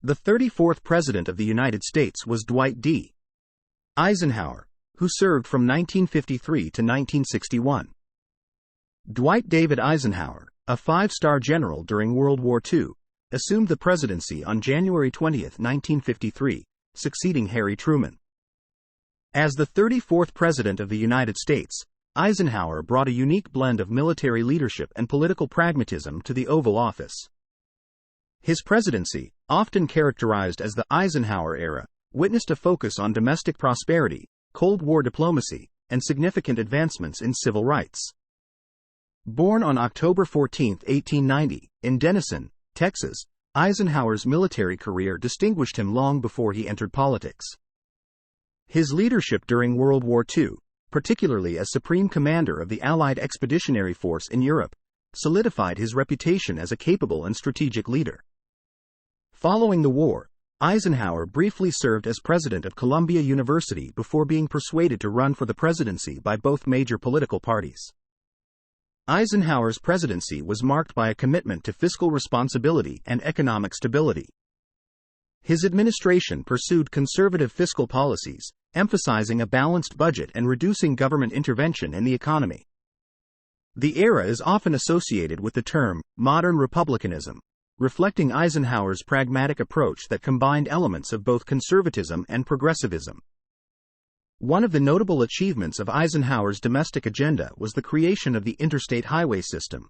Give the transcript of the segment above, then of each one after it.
The 34th President of the United States was Dwight D. Eisenhower, who served from 1953 to 1961. Dwight David Eisenhower, a five-star general during World War II, assumed the presidency on January 20, 1953, succeeding Harry Truman. As the 34th President of the United States, Eisenhower brought a unique blend of military leadership and political pragmatism to the Oval Office. His presidency, often characterized as the Eisenhower era, witnessed a focus on domestic prosperity, Cold War diplomacy, and significant advancements in civil rights. Born on October 14, 1890, in Denison, Texas, Eisenhower's military career distinguished him long before he entered politics. His leadership during World War II, particularly as Supreme Commander of the Allied Expeditionary Force in Europe, solidified his reputation as a capable and strategic leader. Following the war, Eisenhower briefly served as president of Columbia University before being persuaded to run for the presidency by both major political parties. Eisenhower's presidency was marked by a commitment to fiscal responsibility and economic stability. His administration pursued conservative fiscal policies, emphasizing a balanced budget and reducing government intervention in the economy. The era is often associated with the term modern republicanism, reflecting Eisenhower's pragmatic approach that combined elements of both conservatism and progressivism. One of the notable achievements of Eisenhower's domestic agenda was the creation of the interstate highway system.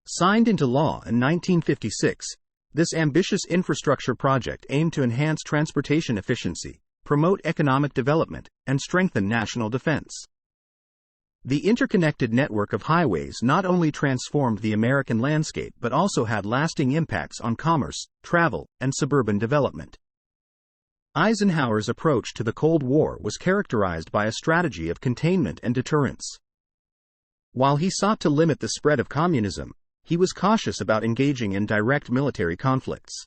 Signed into law in 1956, this ambitious infrastructure project aimed to enhance transportation efficiency, promote economic development, and strengthen national defense. The interconnected network of highways not only transformed the American landscape but also had lasting impacts on commerce, travel, and suburban development. Eisenhower's approach to the Cold War was characterized by a strategy of containment and deterrence. While he sought to limit the spread of communism, he was cautious about engaging in direct military conflicts.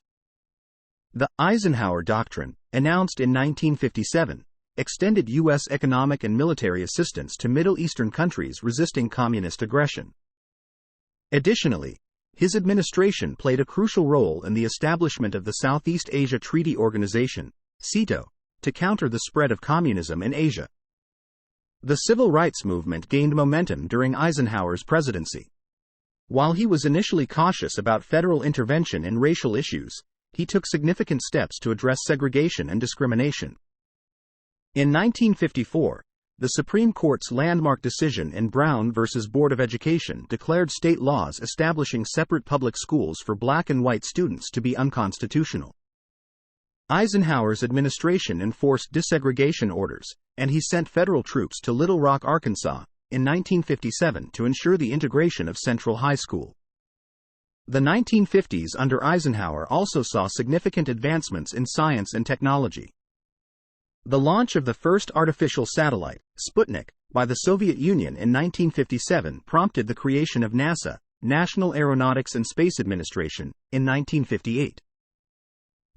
The Eisenhower Doctrine, announced in 1957, extended U.S. economic and military assistance to Middle Eastern countries resisting communist aggression. Additionally, his administration played a crucial role in the establishment of the Southeast Asia Treaty Organization, SEATO, to counter the spread of communism in Asia. The civil rights movement gained momentum during Eisenhower's presidency. While he was initially cautious about federal intervention in racial issues, he took significant steps to address segregation and discrimination. In 1954, the Supreme Court's landmark decision in Brown v. Board of Education declared state laws establishing separate public schools for black and white students to be unconstitutional. Eisenhower's administration enforced desegregation orders, and he sent federal troops to Little Rock, Arkansas, in 1957 to ensure the integration of Central High School. The 1950s under Eisenhower also saw significant advancements in science and technology. The launch of the first artificial satellite, Sputnik, by the Soviet Union in 1957 prompted the creation of NASA, National Aeronautics and Space Administration, in 1958.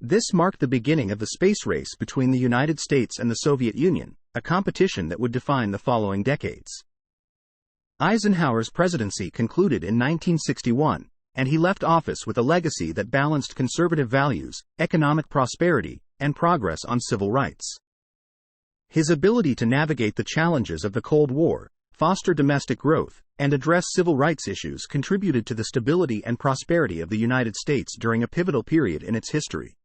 This marked the beginning of the space race between the United States and the Soviet Union, a competition that would define the following decades. Eisenhower's presidency concluded in 1961, and he left office with a legacy that balanced conservative values, economic prosperity, and progress on civil rights. His ability to navigate the challenges of the Cold War, foster domestic growth, and address civil rights issues contributed to the stability and prosperity of the United States during a pivotal period in its history.